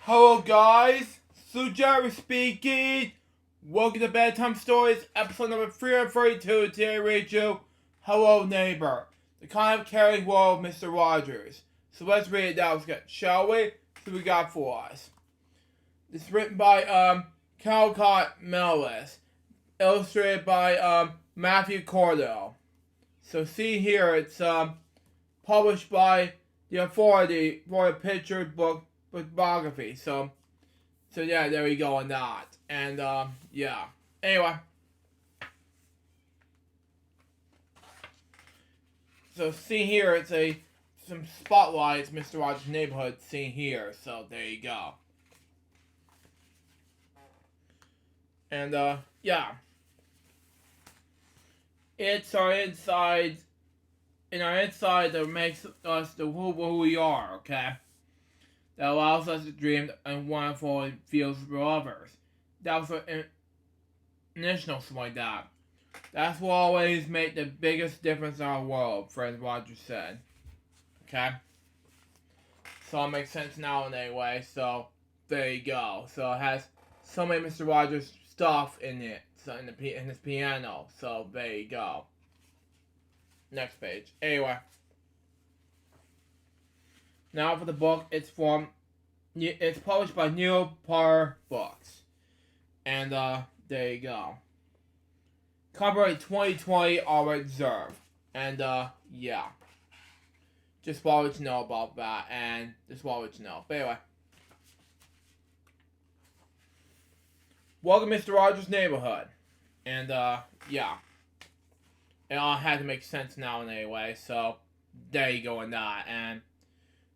Hello guys, Jerry speaking. Welcome to Bedtime Stories, episode number 332. Today we read you Hello Neighbor, the kind of caring world of Mr. Rogers. So let's read it down, shall we? See what we got for us. It's written by Caldecott Mellis, illustrated by Matthew Cordell. So see here, it's published by the Authority for a picture book biography. So yeah, there we go on that. And yeah. Anyway. So see here, it's some spotlights, Mr. Rogers' Neighborhood seen here. So there you go. And yeah. It's our inside. In our inside that makes us who we are, okay? That allows us to dream and wonderful feels for others. That was an initial something like that. That's what always make the biggest difference in our world, Fred Rogers said. Okay? So it makes sense now in any way, so there you go. So it has so many Mr. Rogers stuff in it, so in his piano, so there you go. Next page. Anyway. Now for the book, it's published by Neil Parr Books. And there you go. Copyright 2020 already reserved. And yeah. Just wanted to know about that, and just wanted to know. But anyway. Welcome Mr. Rogers' Neighborhood. And yeah. It all had to make sense now in any way, so there you go on that. And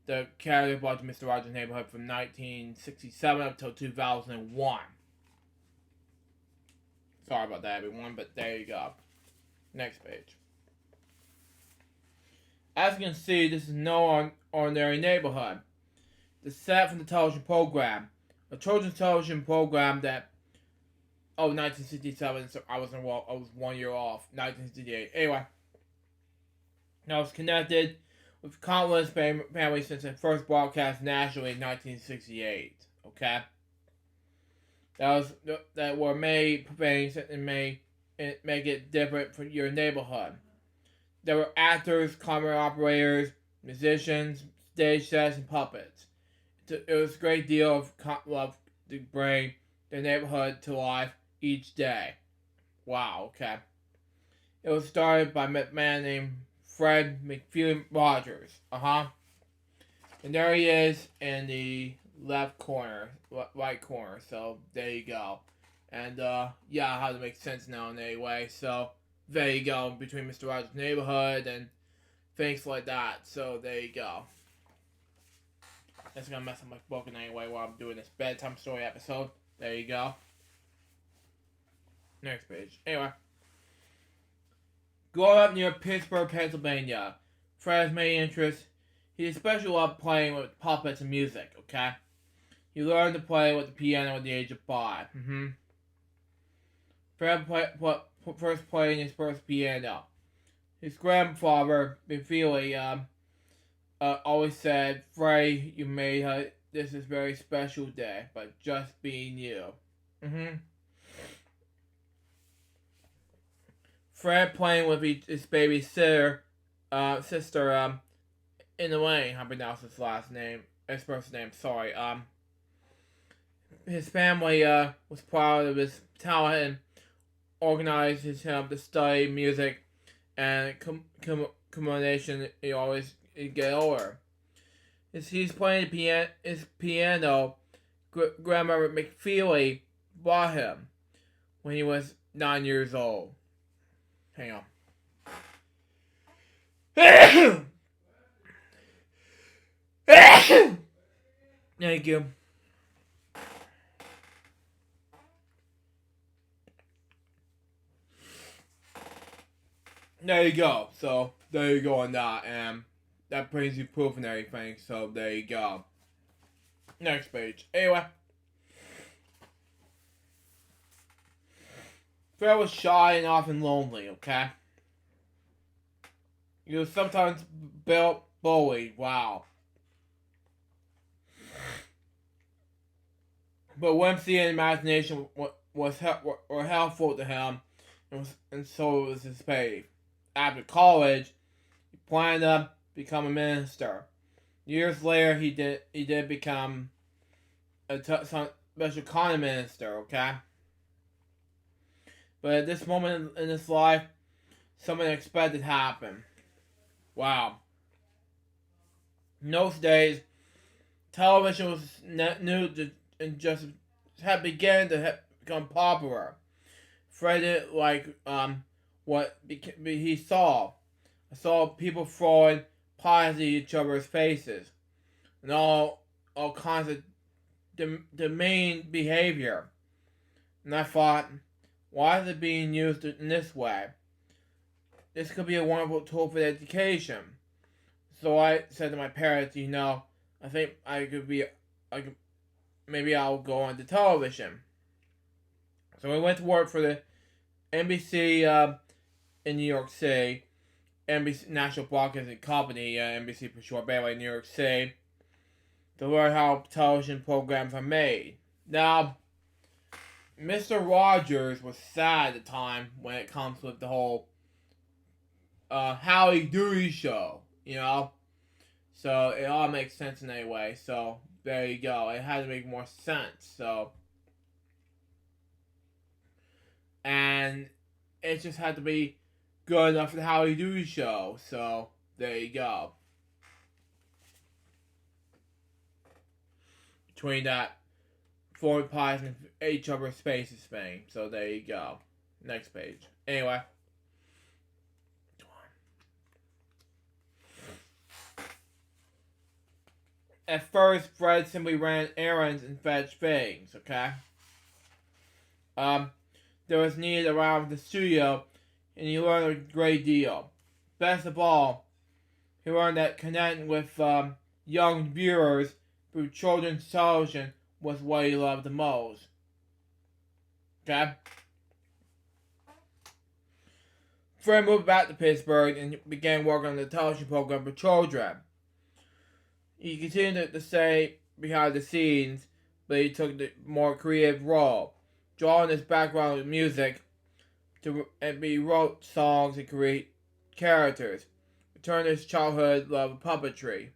the character brought to Mr. Rogers' Neighborhood from 1967 up until 2001. Sorry about that, everyone, but there you go. Next page. As you can see, this is no ordinary neighborhood. The set from the television program. A children's television program that... Oh, 1967, so I was 1 year off. 1968. Anyway. Now it's connected with countless families since it first broadcast nationally in 1968. Okay? That were made things and make it different for your neighborhood. There were actors, camera operators, musicians, stage sets, and puppets. It was a great deal of love to bring the neighborhood to life each day. Wow, okay. It was started by a man named Fred McPhee Rogers. And there he is in the left corner, right corner. So there you go. And yeah, how to make sense now in any way. So there you go, between Mr. Rogers' Neighborhood and things like that. So there you go. That's gonna mess up my book in any way while I'm doing this bedtime story episode. There you go. Next page. Anyway. Growing up near Pittsburgh, Pennsylvania, Fred's main interest, he especially loved playing with puppets and music, okay? He learned to play with the piano at the age of 5. Fred first playing his first piano. His grandfather, McFeely, always said, Fred, you made this is a very special day, but just being you. Fred playing with his baby sister, in the way, I pronounce his first name, sorry. His family, was proud of his talent and organized him to study music and combination, he always get older. As he's playing his piano, Grandmother McFeely bought him when he was 9 years old. Hang on. Thank you. There you go. So, there you go on that. And that brings you proof and everything. So, there you go. Next page. Anyway. Fred was shy and often lonely, okay? He was sometimes bullied. Wow. But whimsy and imagination were helpful to him, and so was his faith. After college, he planned to become a minister. Years later, he did become some special kind of minister. Okay, but at this moment in his life, something unexpected happened. Wow. In those days, television was new and just had begun to become popular. Fred didn't like what he saw. I saw people throwing pies at each other's faces and all kinds of demeaning behavior. And I thought, why is it being used in this way? This could be a wonderful tool for education. So I said to my parents, I think maybe I'll go on to television. So I went to work for the NBC in New York City, NBC National Broadcasting Company, NBC for short, but anyway, New York City, to learn how television programs are made. Now, Mr. Rogers was sad at the time when it comes with the whole Howie Dewey show, So it all makes sense in a way. So there you go. It had to make more sense. So, and it just had to be good enough for the Howie Dewey show. So there you go. Between that, throwing pies in each other's faces thing. So there you go. Next page. Anyway. At first, Fred simply ran errands and fetched things, okay? There was need around the studio, and he learned a great deal. Best of all, he learned that connecting with young viewers through children's television was what he loved the most. Okay? Fred moved back to Pittsburgh and began working on the television program for children. He continued to stay behind the scenes, but he took the more creative role, drawing his background with music, and he wrote songs and create characters, returned his childhood love of puppetry.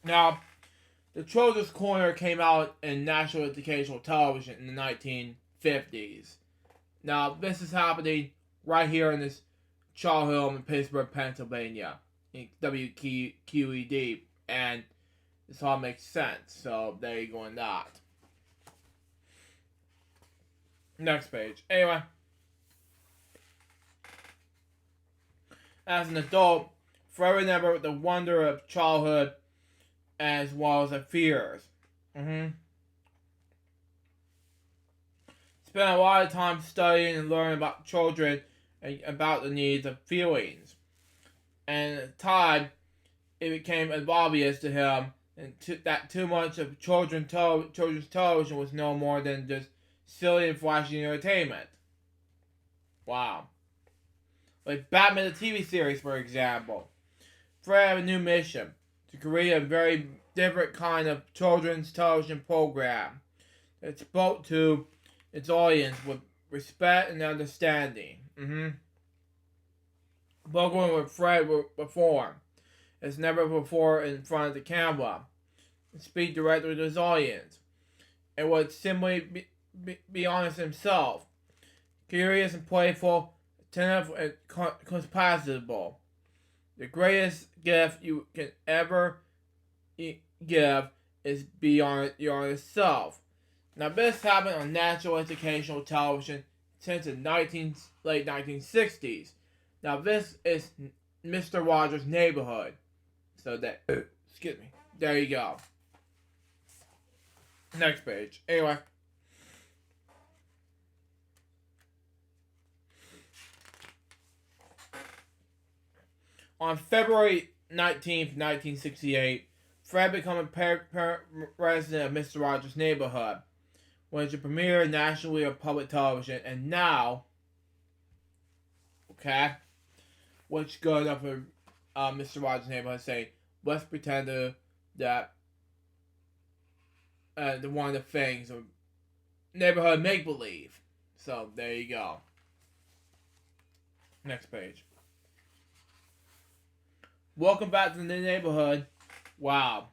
Now, the Children's Corner came out in national educational television in the 1950s. Now, this is happening right here in this child home in Pittsburgh, Pennsylvania. WQED, and this all makes sense. So there you go on that. Next page. Anyway, as an adult, Fred remembered the wonder of childhood as well as the fears. Spent a lot of time studying and learning about children and about the needs and feelings. And at the time, it became obvious to him that too much of children's television was no more than just silly and flashy entertainment. Wow. Like Batman the TV series, for example. Fred had a new mission to create a very different kind of children's television program that spoke to its audience with respect and understanding. Programming with Fred will perform as never before in front of the camera and speak directly to his audience, and would simply be honest himself, curious and playful, attentive and compatible. The greatest gift you can ever give is be your honest self. Now this happened on national educational television since the late 1960s. Now this is Mr. Rogers' Neighborhood. So that, excuse me, there you go. Next page. Anyway. On February 19th, 1968, Fred became a resident of Mr. Rogers' Neighborhood, which is premiere nationally on public television, and now, okay, which good enough for Mr. Rogers' Neighborhood saying, let's pretend that one of the things of neighborhood make believe. So there you go. Next page. Welcome back to the neighborhood. Wow.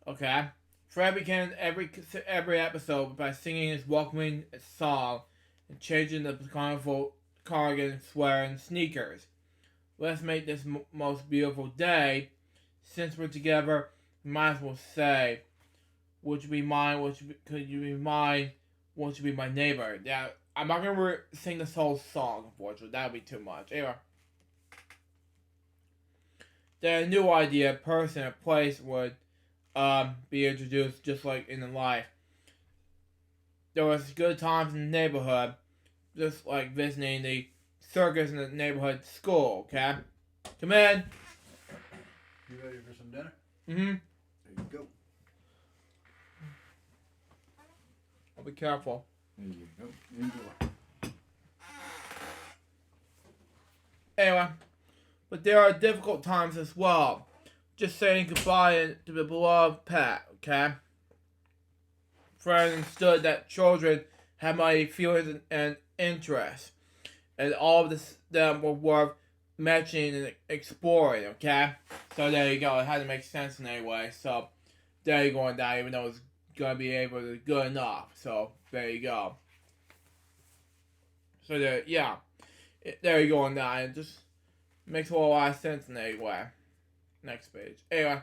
Okay. Fred began every episode by singing his welcoming song and changing the colorful cardigan, sweater, and sneakers. Let's make this most beautiful day. Since we're together, we might as well say, would you be mine? Could you be mine? Won't you be my neighbor? Yeah, I'm not gonna sing this whole song, unfortunately. That would be too much. Anyway. Then a new idea, person, or place would be introduced, just like in the life. There was good times in the neighborhood, just like visiting the circus in the neighborhood school, okay? Come in. You ready for some dinner? Mm-hmm. There you go. I'll be careful. There you go. Enjoy. Anyway, but there are difficult times as well. Just saying goodbye to the beloved pet, okay? Fred understood that children had my feelings and interests, and all of them were worth mentioning and exploring, okay? So there you go. It had to make sense in any way. So there you go on that, even though it's gonna be able to good enough. So there you go. So there, yeah, there you go on that. It just makes a whole lot of sense in any way. Next page. Anyway.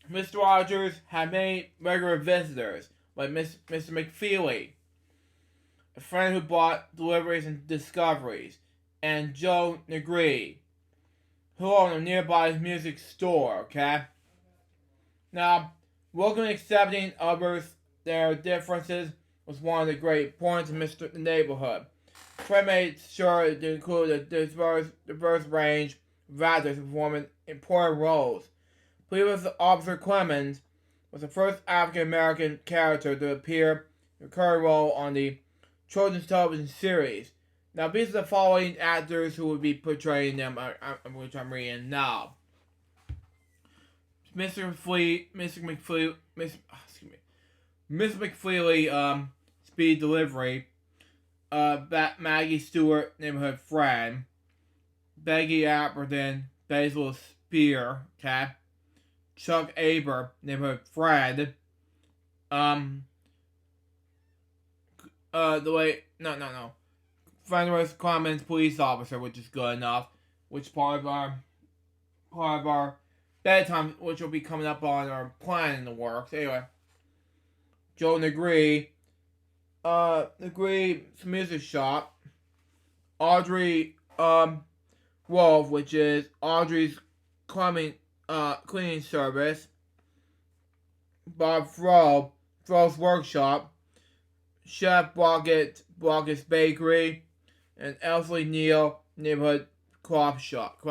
Mr. Rogers had many regular visitors, like Mr. McFeely, a friend who brought deliveries and discoveries, and Joe Negri, who owned a nearby music store, okay? Now, welcoming and accepting others, their differences, was one of the great points of Mr. Neighborhood. Fred made sure to include a diverse range of actors performing important roles. Police Officer Clemens was the first African-American character to appear in a recurring role on the children's television series. Now, these are the following actors who would be portraying them, which I'm reading now. Mr. McFeely, Speed Delivery. Maggie Stewart, Neighborhood Friend. Becky Apperton, Basil Spear, okay? Chuck Aber, Neighborhood Friend. Fenris Clemens, Police Officer, which is good enough. Which part of our bedtime, which will be coming up on our plan in the works. Anyway. Joe Negri. Negri's Music Shop. Audrey, Wolf, which is Audrey's cleaning service. Bob Fro's Workshop. Chef Brockett's Bakery. And Elsie Neal, Neighborhood Craft Shop.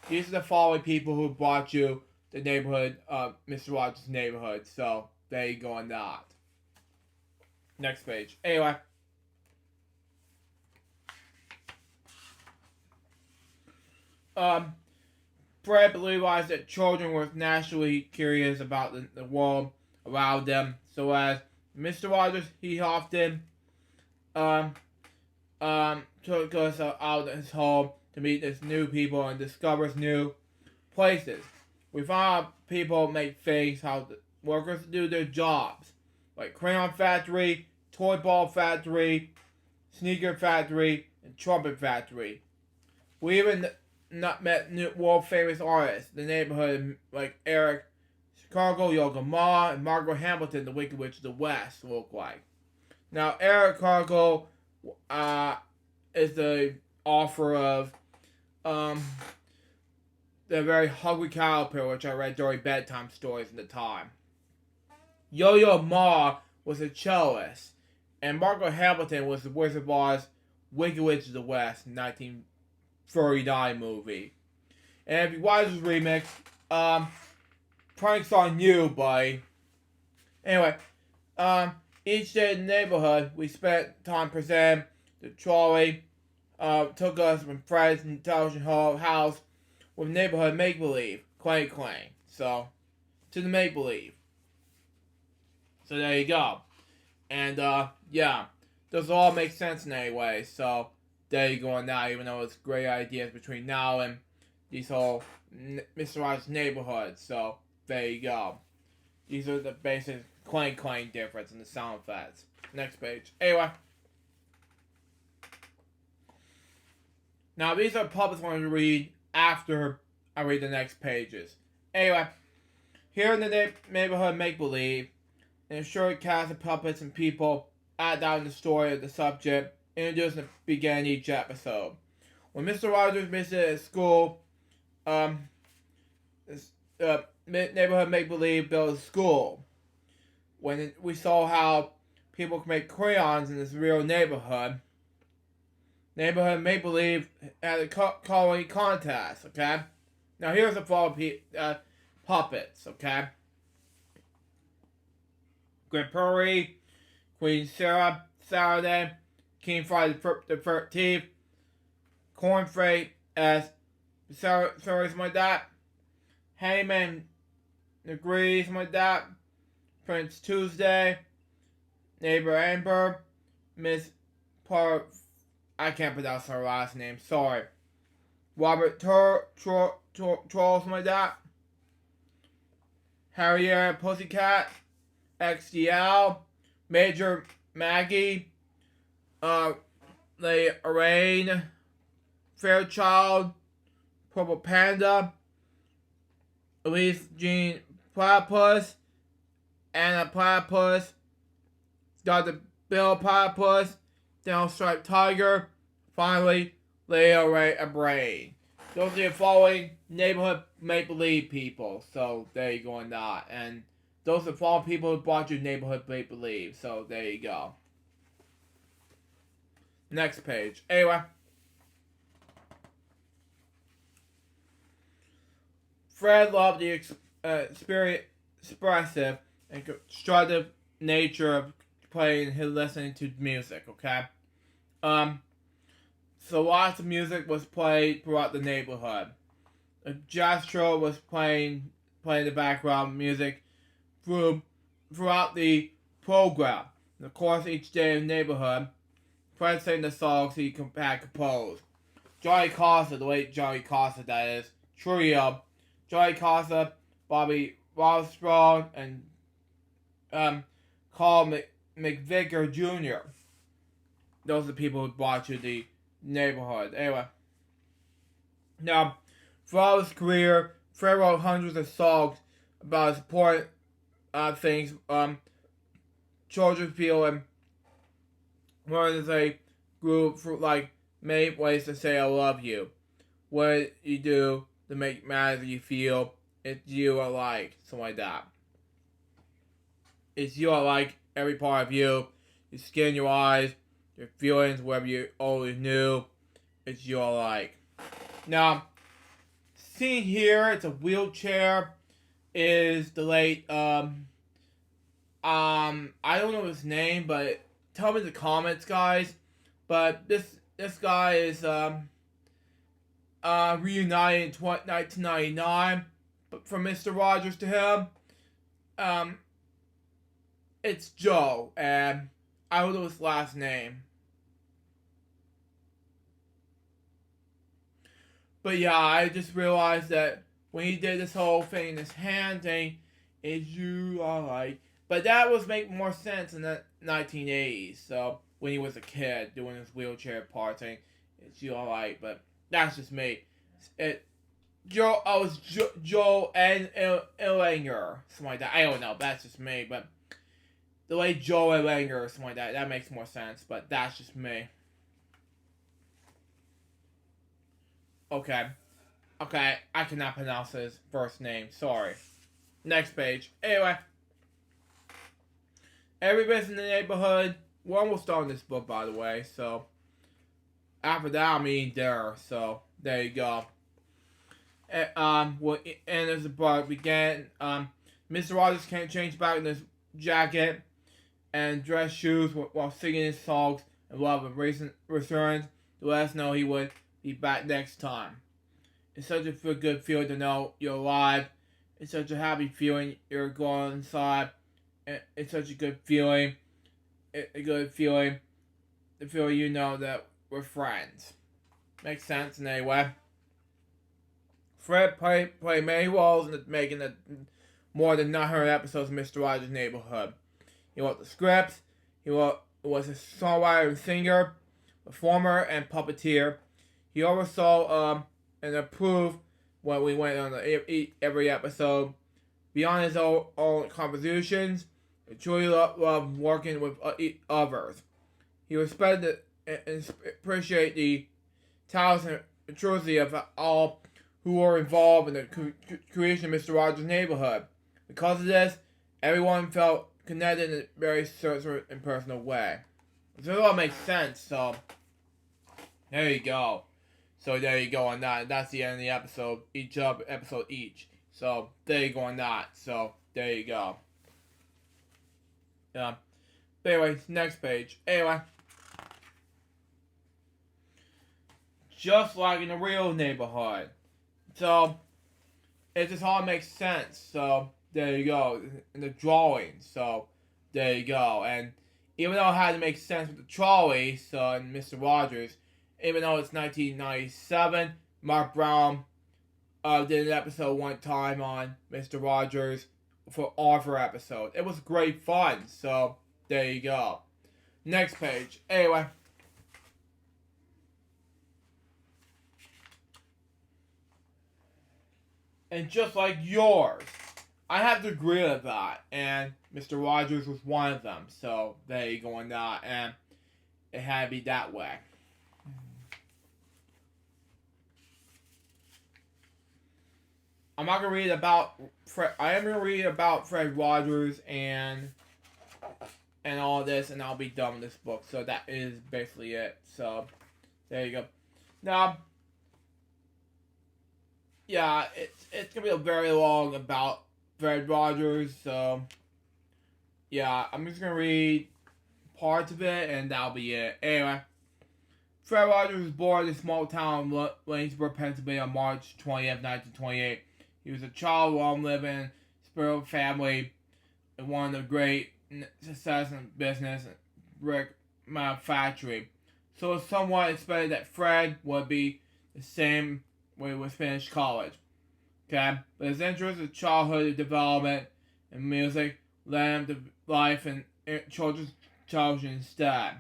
These are the following people who brought you the neighborhood, Mr. Rogers' neighborhood. So, there you go on that. Next page. Anyway. Fred realized that children were naturally curious about the world around them. So as Mr. Rogers, he often took us out of his home to meet these new people and discovers new places. We found out people make things how the workers do their jobs, like crayon factory, toy ball factory, sneaker factory, and trumpet factory. We even met world famous artists in the neighborhood like Eric Chicago, Yoga Ma, and Margaret Hamilton, the Wicked Witch of the West, look like. Now, Eric Cargo is the author of The Very Hungry Caterpillar, which I read during bedtime stories at the time. Yo-Yo Ma was a cellist, and Margaret Hamilton was the Wizard of Oz Wicked Witch of the West 1939 movie. And if you watch this remix, Pranks on You, buddy. Anyway, each day in the neighborhood, we spent time presenting. The trolley took us from Fred's television house, with neighborhood make-believe. Clang clang. So, to the make-believe. So there you go. And, yeah. Those all make sense in any way. So, there you go on that, even though it's great ideas between now and these whole Mr. Rogers' neighborhoods. So, there you go. These are the basic clang clang difference in the sound effects. Next page. Anyway. Now, these are puppets I want to read after I read the next pages. Anyway, here in the neighborhood make-believe, in a short cast of puppets and people add down the story of the subject introduced in the beginning of each episode. When Mr. Rogers visited his school, neighborhood make-believe built a school. When we saw how people can make crayons in this real neighborhood make-believe had a coloring contest, okay? Now here's the following puppets, okay? Gripuri, Queen Sarah, Saturday, King Friday the 13th, Corn Freight as Sarah's my dad, Heyman agrees my dad, Prince Tuesday, Neighbor Amber, Miss I can't pronounce her last name, sorry. Robert Trolls my dad, Harriet Pussycat, XDL, Major Maggie, Lady Arain, Fairchild, Purple Panda, Elise Jean Platypus, Anna Platypus, Dr. Bill Platypus, Downstripe Tiger, finally, Leo Ray a Brain. Those are the following neighborhood make-believe people. So there you go on that. And those are the following people who brought you neighborhood make-believe. So there you go. Next page. Anyway. Fred loved the expressive and constructive nature of playing and listening to music, okay? So lots of music was played throughout the neighborhood. A jazz trio was playing the background music throughout the program. And of course, each day in the neighborhood, Fred sang the songs he had composed. Johnny Costa, the late Johnny Costa, that is, trio. Johnny Costa, Bobby Armstrong, and Carl McVicker Jr. Those are the people who brought you the neighborhood. Anyway. Now, throughout his career, Fred wrote hundreds of songs about his important things children feel and learn as a group for like many ways to say I love you. What you do to make matters you feel, it's you I like, something like that. It's you I like, every part of you, your skin, your eyes, your feelings, whatever you always knew, it's you I like. Now, seen here, it's a wheelchair, is the late, I don't know his name, but tell me in the comments, guys. But this guy is, reunited in 1999, but from Mr. Rogers to him, it's Joe, and I don't know his last name. But yeah, I just realized that when he did this whole thing in his hand thing, it's you I like. But that was making more sense in the 1980s, so when he was a kid doing his wheelchair part thing, it's you I like, but that's just me. Joe and Ellinger, something like that. I don't know, that's just me, but the way Joe Ellinger or something like that, that makes more sense, but that's just me. Okay, I cannot pronounce his first name, sorry. Next page. Anyway, everybody's in the neighborhood. We're almost done with this book, by the way, so after that, I'm eating dinner, so there you go. And as the book began, Mr. Rogers can't change back in his jacket and dress shoes while singing his songs and love of recent returns to let us know he would be back next time. It's such a good feeling to know you're alive. It's such a happy feeling you're going inside. It's such a good feeling. A good feeling. The feeling you know that we're friends. Makes sense in any way. Fred played many roles in making the more than 900 episodes of Mr. Rogers' Neighborhood. He wrote the scripts. Was a songwriter and singer, performer, and puppeteer. He oversaw and approved when we went on every episode. Beyond his own compositions, he truly loved working with others. He respected and appreciated the talents and truthfulness of all who were involved in the creation of Mr. Rogers' Neighborhood. Because of this, everyone felt connected in a very certain and personal way. So it all makes sense, so there you go. So there you go on that. That's the end of the episode. Episode each. So there you go on that. So there you go. Yeah. But anyway, next page. Anyway. Just like in the real neighborhood. So it just all makes sense. So there you go. In the drawing. So there you go. And even though it had to make sense with the trolley, so and Mr. Rogers, even though it's 1997, Mark Brown did an episode one time on Mr. Rogers for Arthur episode. It was great fun. So there you go. Next page. Anyway. And just like yours, I have to agree with that. And Mr. Rogers was one of them. So there you go on that. And it had to be that way. I'm not gonna read about Fred. I am gonna read about Fred Rogers and all this, and I'll be done with this book. So that is basically it. So there you go. Now, yeah, it's gonna be a very long about Fred Rogers. So yeah, I'm just gonna read parts of it, and that'll be it. Anyway. Fred Rogers was born in a small town of Waynesburg, Pennsylvania on March 20th, 1928. He was a child of long-living, spiritual family and one of the great success in business and brick manufacturing. So it's somewhat expected that Fred would be the same when he was finished college. Okay? But his interest in childhood development and music led him to life in children's television instead.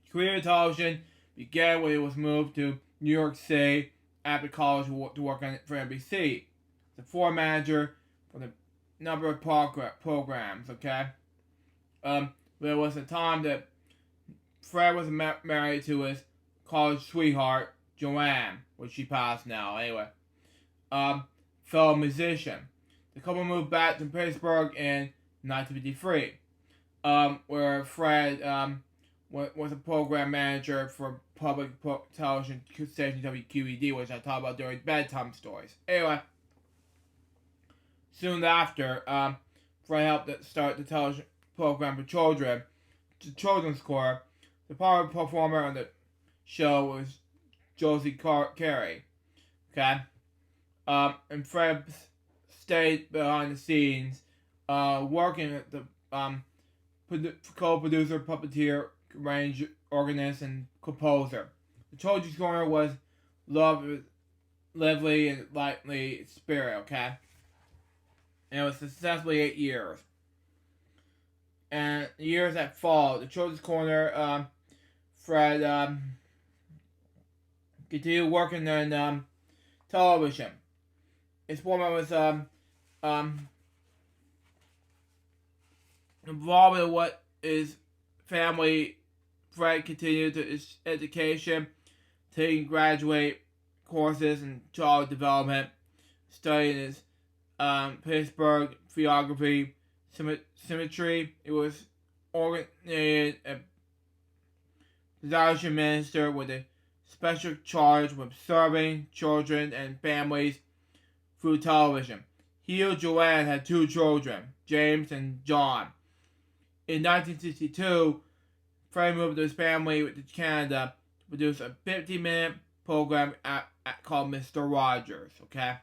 His career in television began when he was moved to New York City after college to work for NBC. The floor manager for the number of programs, okay? There was a time that Fred was married to his college sweetheart, Joanne, which she passed now, anyway. Fellow musician. The couple moved back to Pittsburgh in 1953, where Fred was a program manager for public television station WQED, which I talked about during Bedtime Stories. Anyway, soon after, Fred helped start the television program for children, the Children's Corps. The power performer on the show was Josie Carey. Okay? And Fred stayed behind the scenes, working at the co-producer, puppeteer, arranger, organist, and composer. The Children's Corner was lively and lightly spirit, okay? And it was successfully 8 years. And the years that followed, the Children's Corner, Fred continued working in television. His format was involved in what his family. Fred continued his education, taking graduate courses in child development, studying his Pittsburgh geography, symmetry. He was ordained a pediatrician minister with a special charge with serving children and families through television. He and Joanne had 2 children, James and John. In 1962, Fred moved with his family to Canada to produce a 15-minute program called Mr. Rogers, okay?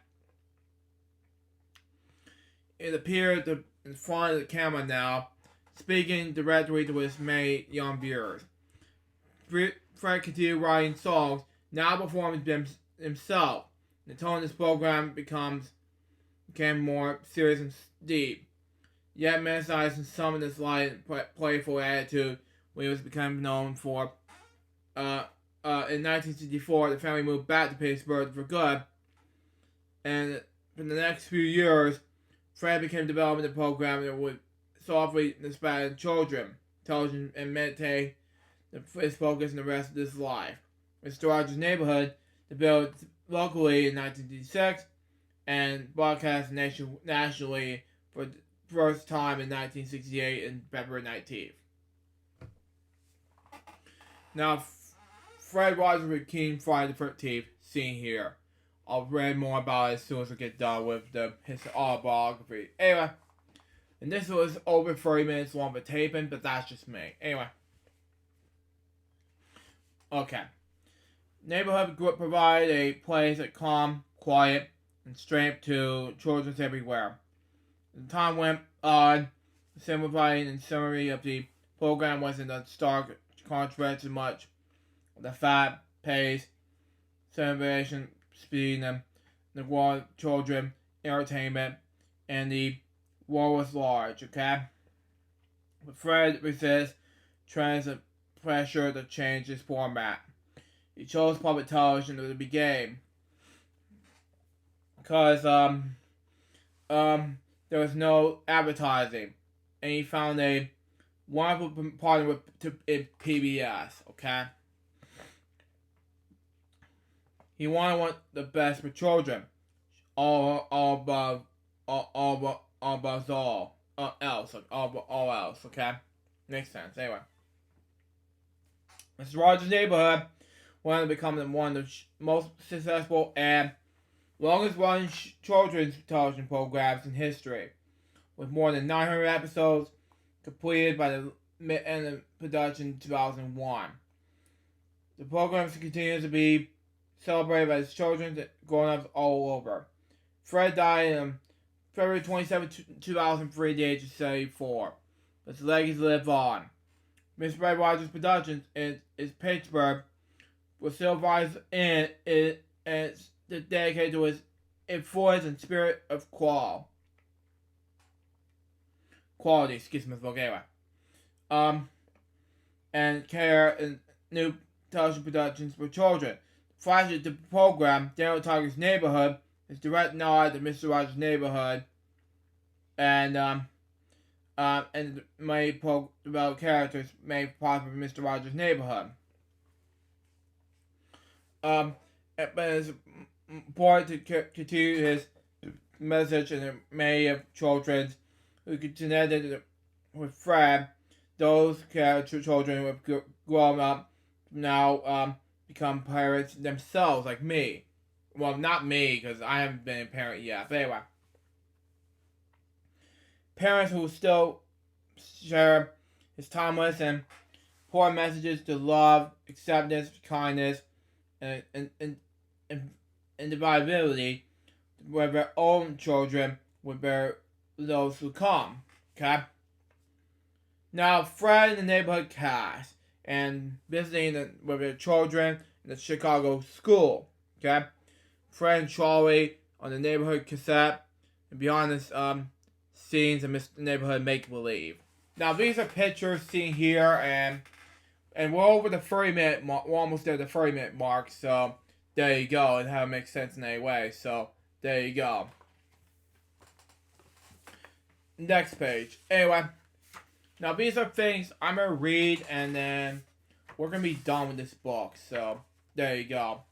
It appeared in front of the camera now, speaking directly to his many young viewers. Fred continued writing songs, now performing them himself. The tone of this program became more serious and deep, yet emphasizing some of this light and playful attitude when he was becoming known for. In 1964, the family moved back to Pittsburgh for good, and for the next few years, Fred became developing the program that would softly inspire children, television, and meditate his focus in the rest of his life. Mr. Rogers' Neighborhood debuted locally in 1986 and broadcast nationally for the first time in 1968 and February 19th. Now, Fred Rogers became Friday the 13th, seen here. I'll read more about it as soon as I get done with his autobiography. Anyway, and this was over 30 minutes long for taping, but that's just me. Anyway. Okay. Neighborhood Group provided a place of calm, quiet, and strength to children everywhere. As time went on, simplifying and summary of the program wasn't a stark contrast as much. The fat pace, celebration, speed, and the world children, entertainment, and the world was large, okay? But Fred resists trends and pressure to change his format. He chose public television to the beginning because there was no advertising, and he found a wonderful partner with PBS, okay? He wanted the best for children, all else, okay? Makes sense. Anyway, Mr. Rogers' Neighborhood went on to become one of the most successful and longest-running children's television programs in history, with more than 900 episodes completed by the end of production in 2001. The program continues to be celebrated by his children and grown-ups all over. Fred died on February 27, 2003 at the age of 74. But his legacy lives on. Miss Fred Rogers Productions is Pittsburgh was civilized and it's dedicated to his influence and spirit of quality. Excuse me, anyway. And care and new television productions for children. Flash the program, Daniel Tiger's Neighborhood, is direct nod to Mr. Rogers' Neighborhood, and many developed characters made possible for Mr. Rogers' Neighborhood. But it's important to continue his message in many of children who connected with Fred. Those children who have grown up now become parents themselves, like me. Well, not me, because I haven't been a parent yet. But anyway, parents who still share his timeless and important messages to love, acceptance, kindness, and dividability with their own children, with those who come. Okay? Now, Fred and the Neighborhood cast and visiting with their children in the Chicago school. Okay? Fred and Charlie on the Neighborhood cassette and behind the scenes of Mr. Neighborhood Make Believe. Now, these are pictures seen here, and we're over the 30-minute mark. We're almost there, the 30-minute mark. So there you go, and how it makes sense in any way. So there you go. Next page. Anyway, now these are things I'm gonna read, and then we're gonna be done with this book. So there you go.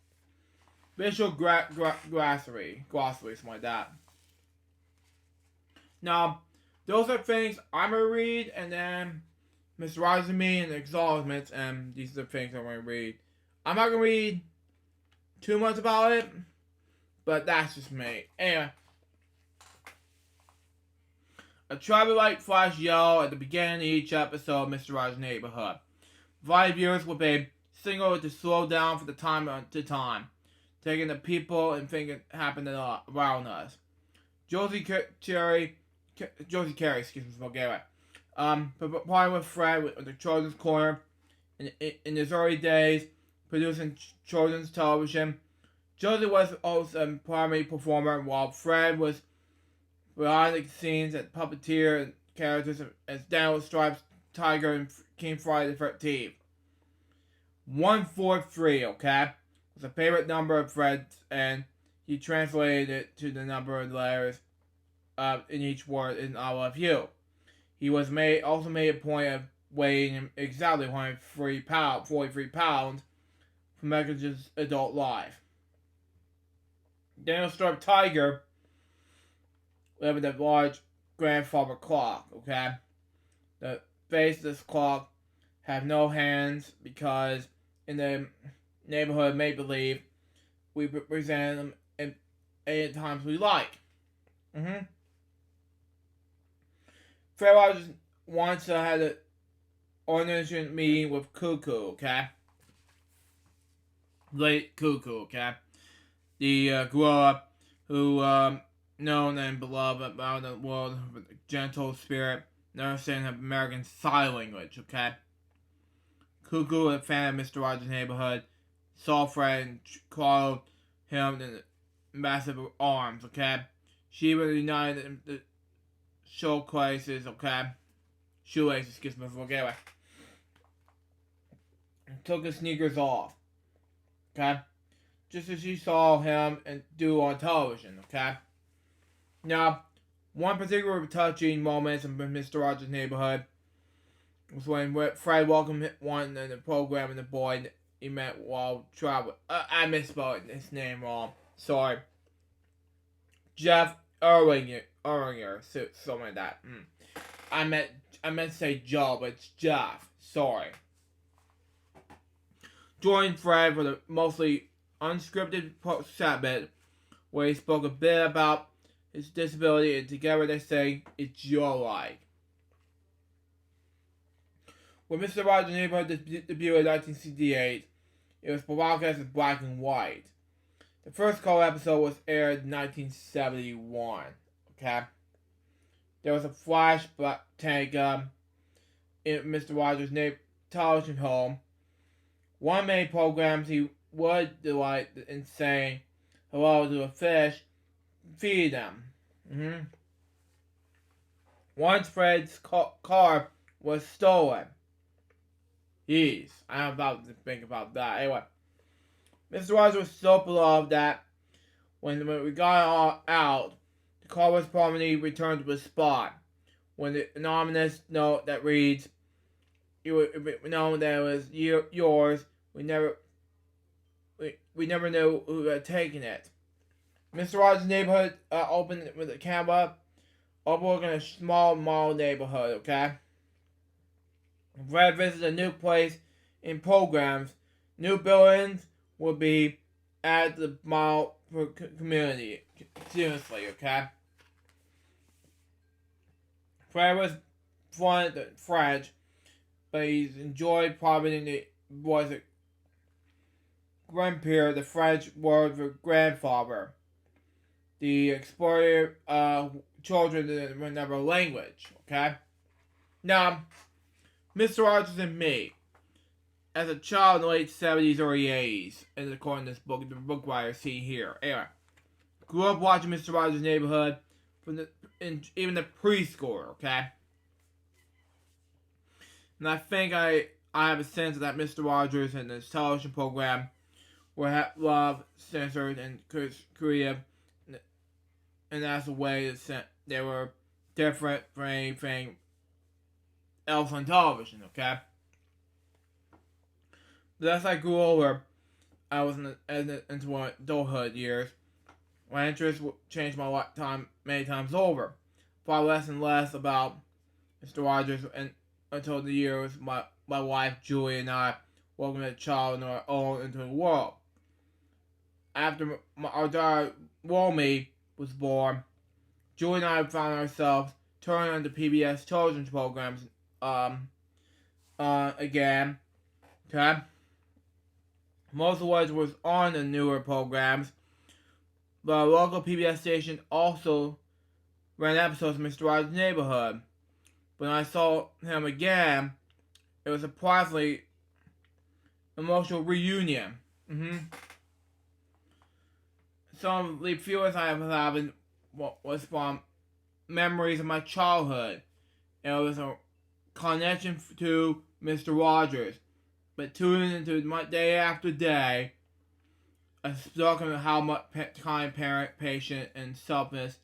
Visual glossary, something like that. Now, those are things I'm gonna read, and then Mr. Rogers and me and the acknowledgements, and these are the things I'm gonna read. I'm not gonna read too much about it, but that's just me. Anyway, a traffic light flash yellow at the beginning of each episode of Mr. Rogers' Neighborhood. Provide viewers with a signal to slow down for the time to time, taking the people and things happening around us. Josie Carey, excuse me, Bulgaria. But partnered with Fred with the Children's Corner in his early days, producing children's television. Josie was also a primary performer, while Fred was behind the scenes as puppeteer and characters as Daniel Stripes, Tiger, and King Friday the 13th. 143, okay, was a favorite number of Fred's, and he translated it to the number of letters in each word in I Love You. He also made a point of weighing exactly 43 pounds for Mega's adult life. Daniel Stripes Tiger lived with a large grandfather clock, okay? The face of this clock have no hands because in the neighborhood of make-believe, we represent them in any times we like. Fred Rogers once had an organization meeting with Cuckoo, okay? Late Cuckoo, okay? The gorilla who known and beloved around the world with a gentle spirit and understanding of American sign language, okay? Cuckoo, a fan of Mr. Rogers' Neighborhood, saw Fred and coddled him in massive arms, okay? She was united in the shoelaces, okay? Shoelaces, excuse me, forget it. And took his sneakers off, okay? Just as she saw him and do on television, okay? Now, one particular touching moment in Mr. Rogers' Neighborhood was when Fred welcomed one in the program and the boy he met while traveling. I misspelled his name wrong. Sorry. Jeff Erlinger, something like that. I meant to say Joe, but it's Jeff. Sorry. Joined Fred for the mostly unscripted segment where he spoke a bit about his disability, and together they say, "It's your life." When Mr. Rogers' Neighborhood debuted in 1968, it was broadcast in black and white. The first color episode was aired in 1971. Okay, there was a flash tank in Mr. Rogers' television home. One of many programs he would delight in saying hello to a fish, feed them. Once Fred's car was stolen. Jeez, I'm about to think about that. Anyway, Mr. Rogers was so beloved that when we got out, the car was permanently returned to the spot. When the anonymous note that reads, "You would know that it was yours. We never knew who had taken it." Mr. Rogers' Neighborhood opened with a camera overlooking a small mall neighborhood. Okay. Fred visited a new place in programs. New buildings would be at the mall for community. Seriously, okay? Fred was fond of French, but he's enjoyed profiting the was a grandparent, the French word for grandfather. The explorer children didn't remember language, okay? Now, Mr. Rogers and me, as a child in the late 70s, early 80s, and according to this book, the book writer seen here. Anyway, grew up watching Mr. Rogers' Neighborhood from even the preschooler, okay? And I think I have a sense that Mr. Rogers and his television program were loved, censored, and Korea, and that's a way that they were different from anything else on television, okay? But as I grew older, I was into my adulthood years. My interests changed my lifetime many times over. Thought less and less about Mr. Rogers until the years my wife Julie and I welcomed a child of our own into the world. After our daughter Romy was born, Julie and I found ourselves turning on the PBS children's programs again, okay? Most of what was on the newer programs. The local PBS station also ran episodes of Mr. Rogers' Neighborhood. When I saw him again, it was a surprisingly emotional reunion. Some of the feelings I was having was from memories of my childhood. It was a connection to Mr. Rogers. But tuning into my day after day, I was talking about how much kind, parent, patient, and selfless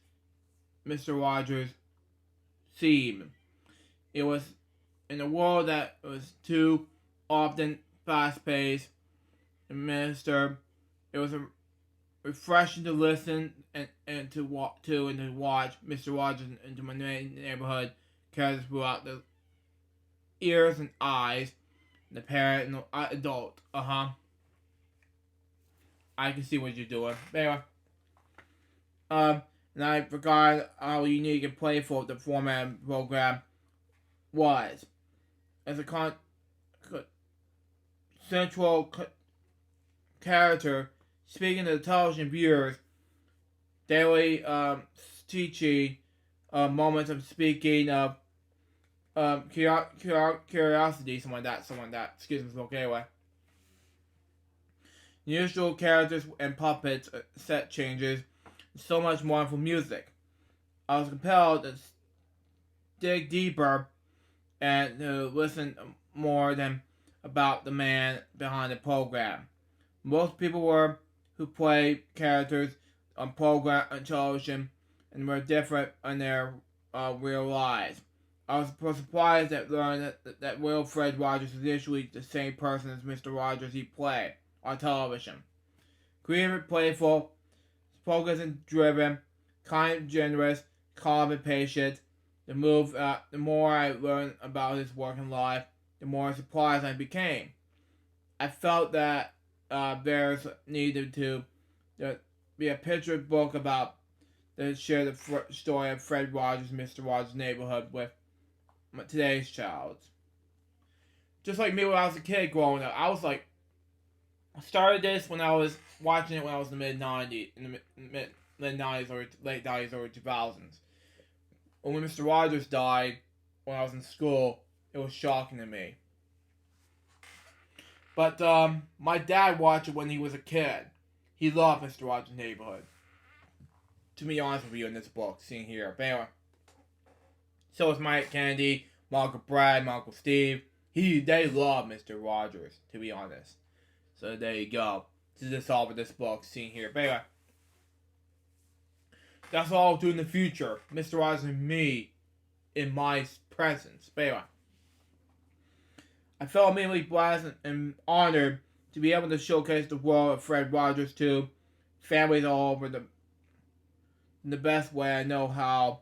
Mr. Rogers seemed. It was in a world that was too often fast-paced and ministered. It was refreshing to listen and to watch Mr. Rogers into my neighborhood characters throughout the ears and eyes, the parent and the adult. I can see what you're doing. Anyway, and I forgot how unique and playful the format of the program was. As a central character, speaking to the television viewers, daily teaching moments of speaking of curiosity, something like that. Excuse me, smoke anyway. Usual characters and puppets, set changes, and so much wonderful music. I was compelled to dig deeper and to listen more than about the man behind the program. Most people who play characters on television and were different in their real lives. I was surprised to learn that real Fred Rogers is literally the same person as Mr. Rogers he played on television. Creative, playful, focused and driven, kind and generous, calm and patient. The more I learned about his working life, the more surprised I became. I felt that there's needed to be a picture book about to share the story of Fred Rogers, Mr. Rogers' Neighborhood with today's child. Just like me when I was a kid growing up, I started this when I was watching it when I was in the mid-90s, mid-90s or late 90s or 2000s. When Mr. Rogers died when I was in school, it was shocking to me. But my dad watched it when he was a kid. He loved Mr. Rogers' Neighborhood. To be honest with you, in this book, seen here. But anyway, so is Mike Kennedy, my Uncle Brad, my Uncle Steve. They love Mr. Rogers, to be honest. So there you go. This is all for this book, seen here. But anyway, that's all I'll do in the future. Mr. Rogers and me in my presence. But anyway, I felt immediately blessed and honored to be able to showcase the world of Fred Rogers to families all over in the best way I know how,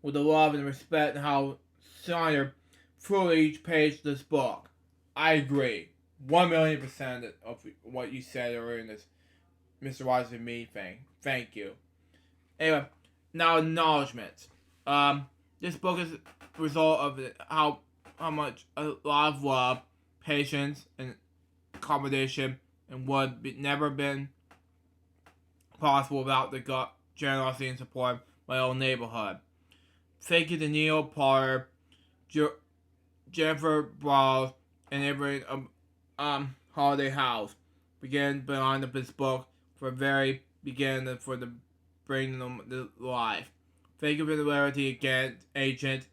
with the love and respect and how signed through each page of this book. I agree. 1,000,000% of what you said earlier in this Mr. Rogers and me thing. Thank you. Anyway, now acknowledgements. This book is a result of how much a lot of love, patience, and accommodation, and would never been possible without the generosity and support of my own neighborhood. Thank you to Neil Potter, Jennifer Brawls, and every Holiday House began behind this book for the very beginning for the bringing them to life. Thank you for the rarity again, Agent.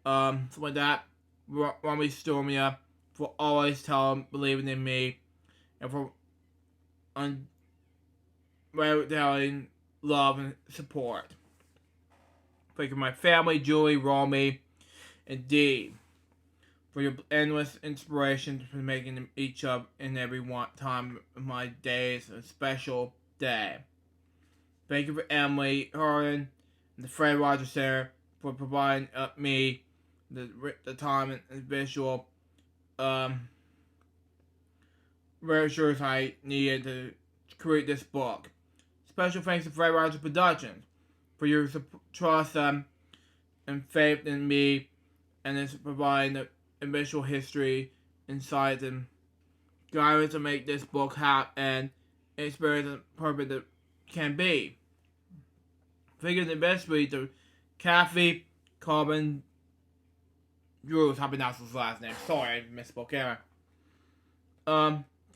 Something like that. Romy Stormia for always believing in me, and for unwavering love and support. Thank you to my family, Julie, Romy, and Dee, for your endless inspiration for making each of and every time of my days a special day. Thank you for Emily, Harlan, and the Fred Rogers Center for providing me the time and visual reassurance I needed to create this book. Special thanks to Fred Rogers Productions for your trust and faith in me, and it's providing the visual history, insight, and drivers to make this book happen and experience the perfect it can be. Figures the best read to Kathy Carbon Drews. How to pronounce his last name? Sorry, I misspoke.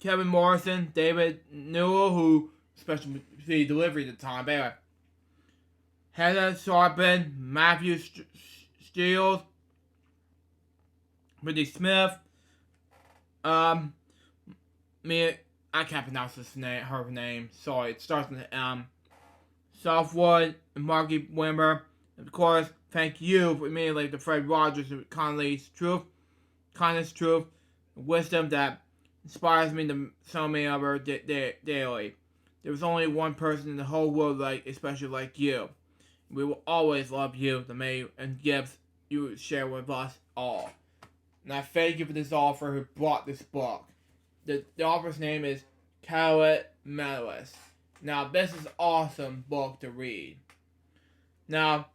Kevin Morrison, David Newell, who special delivery at the time. But anyway, Heather Sharpen, Matthew Steele, Brittany Smith. I can't pronounce her name. Sorry, it starts with Southwood and Marky Wimber. Of course, thank you for me, like the Fred Rogers and kindness, truth, wisdom that inspires me to so many other daily. There was only one person in the whole world especially like you. We will always love you, the May and gifts you share with us all. And I thank you for this author who brought this book. The author's name is Carrot Medalist. Now, this is an awesome book to read. Now,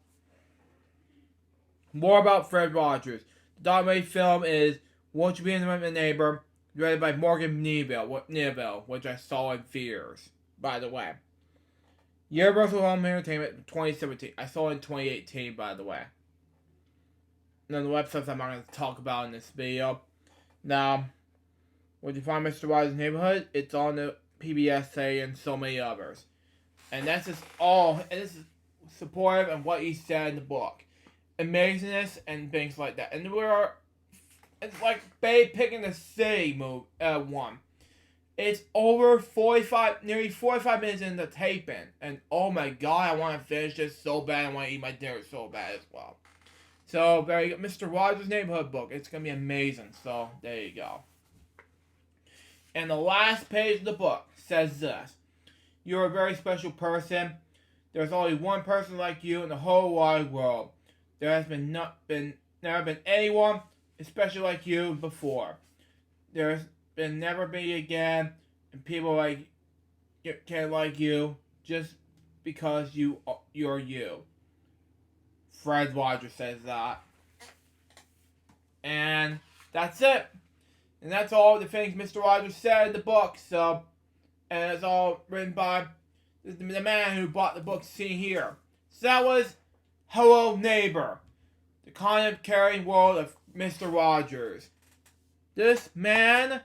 more about Fred Rogers. The documentary film is Won't You Be in the Neighbor, directed by Morgan Neville, which I saw in theaters, by the way. Universal Home Entertainment 2017. I saw it in 2018, by the way. None of the websites I'm not going to talk about in this video. Now, when you find Mr. Rogers' Neighborhood, it's on the PBSA and so many others. And that's just all. And this is supportive of what he said in the book. Amazingness and things like that. And it's like Bay Picking the City one. It's over nearly 45 minutes into taping. And oh my god, I want to finish this so bad. I want to eat my dinner so bad as well. So, there you go. Mr. Rogers' Neighborhood book. It's going to be amazing. So, there you go. And the last page of the book says this. You're a very special person. There's only one person like you in the whole wide world. There has never been anyone especially like you before. There's been never be again, and people can like you just because you're you. Fred Rogers says that. And that's it. And that's all the things Mr. Rogers said in the book. So, and it's all written by the man who bought the book seen here. So that was Hello Neighbor, the content carrying world of Mr. Rogers. This man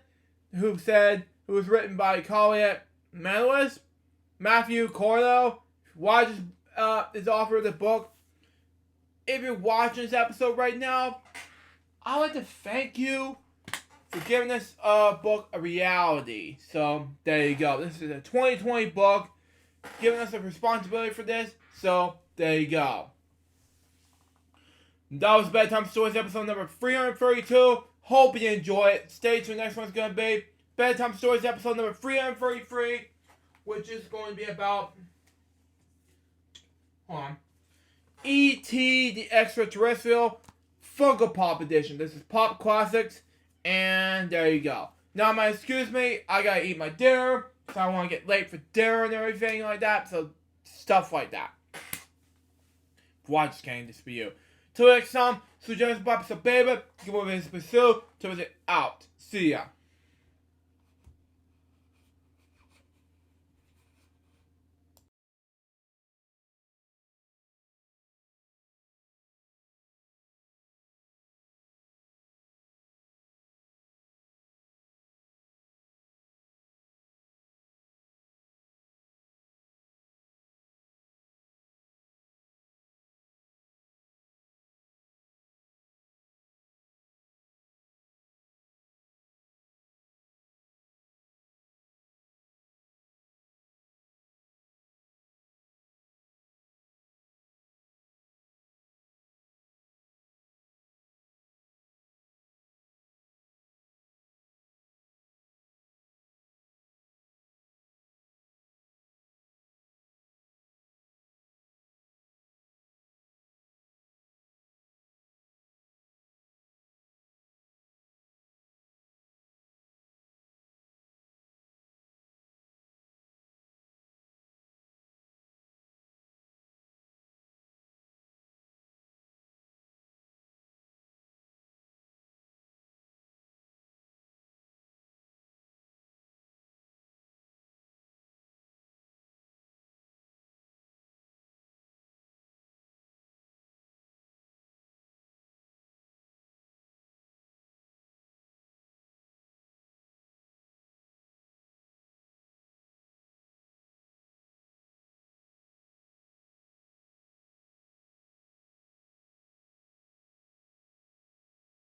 who was written by Collier Manulis, Matthew Cordo, Rogers is the author of the book. If you're watching this episode right now, I'd like to thank you for giving this book a reality. So, there you go. This is a 2020 book, giving us a responsibility for this. So, there you go. That was Bedtime Stories episode number 332. Hope you enjoy it. Stay tuned. Next one's going to be Bedtime Stories episode number 333, which is going to be about... Hold on. E.T. the Extraterrestrial Funko Pop Edition. This is Pop Classics, and there you go. Now, excuse me, I gotta eat my dinner, so I want to get late for dinner and everything like that, so stuff like that. Watch Kane, this for you. Till next time, so just Bob Sababa, give over his pursuit, till it's out. See ya.